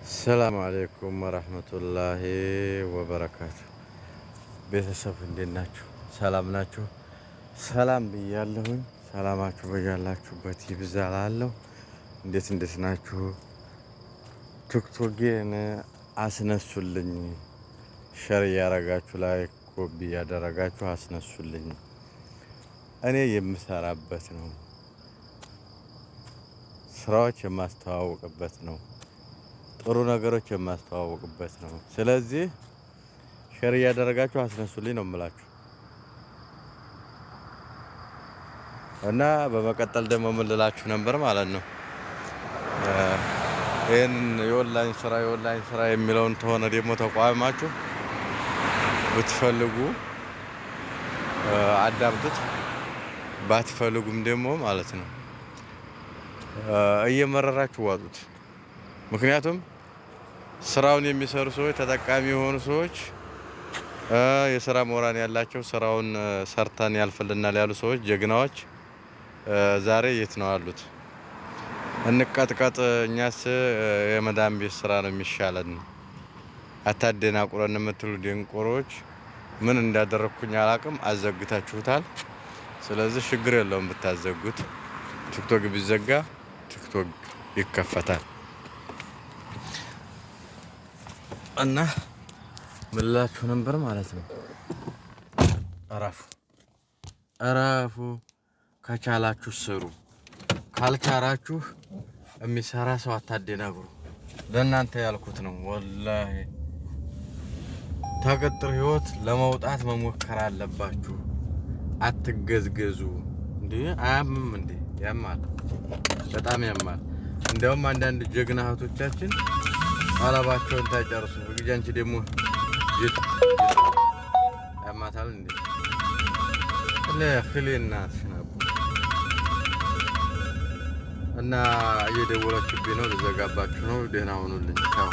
السلام عليكم ورحمة الله وبركاته. ቤተሰብ እንዴት ናችሁ? ሰላም ናችሁ? ሰላም ብያለሁኝ። ሰላማችሁ በያላችሁበት ይብዛላለሁ። እንዴት ናችሁ? ቲክቶኬን አስነሱልኝ። ሸር ያረጋችሁ ላይክ ኮፒ ያደረጋችሁ አስነሱልኝ። እኔ የምሰራበት ነው። ስራዎች የማስተዋወቅበት ነው። ጥሩ ነገሮች የማስተዋወቅበት ነው። ስለዚህ ሼር ያደረጋችሁ አስነሱልኝ ነው የምላችሁ። እና በመቀጠል ደግሞ ምን ልላችሁ ነበር ማለት ነው። ይሄን የኦንላይን ስራ የሚለውን ተሆነ ደግሞ ተቋማችሁ ብትፈልጉ አዳምጡት፣ ባትፈልጉም ደግሞ ማለት ነው እየመረራችሁ ዋጡት። ምክንያቱም ስራውን የሚሰሩ ሰዎች ተጠቃሚ የሆኑ ሰዎች የስራ ሞራን ያላቸው ስራውን ሰርተን ያልፈልናል ያሉ ሰዎች ጀግናዎች ዛሬ የት ነው አሉት? እንቀጥቀጥ፣ እኛስ የመዳም ቤት ስራ ነው የሚሻለን፣ አታደናቁረን የምትሉ ደንቆሮች ምን እንዳደረኩኝ አላቅም። አዘግታችሁታል። ስለዚህ ችግር የለውም ብታዘጉት። ቲክቶክ ቢዘጋ ቲክቶክ ይከፈታል። እና ምላችሁ ነበር ማለት ነው። እረፉ። ከቻላችሁ ስሩ፣ ካልቻላችሁ የሚሰራ ሰው አታደናግሩ። ለእናንተ ያልኩት ነው። ወላሂ ተቀጥር ህይወት ለመውጣት መሞከር አለባችሁ። አትገዝገዙ። እንዴ አያምም እንዴ? ያማል፣ በጣም ያማል። እንደውም አንዳንድ ጀግና እህቶቻችን አላባቸውን ታጨርሱ ግጃንቺ ደግሞ ያማታል እንዴ? ለክሊና ሽናቡ እና እየደወላችሁብኝ ነው። ልዘጋባችሁ ነው። ደህና ሁኑልኝ። ቻው።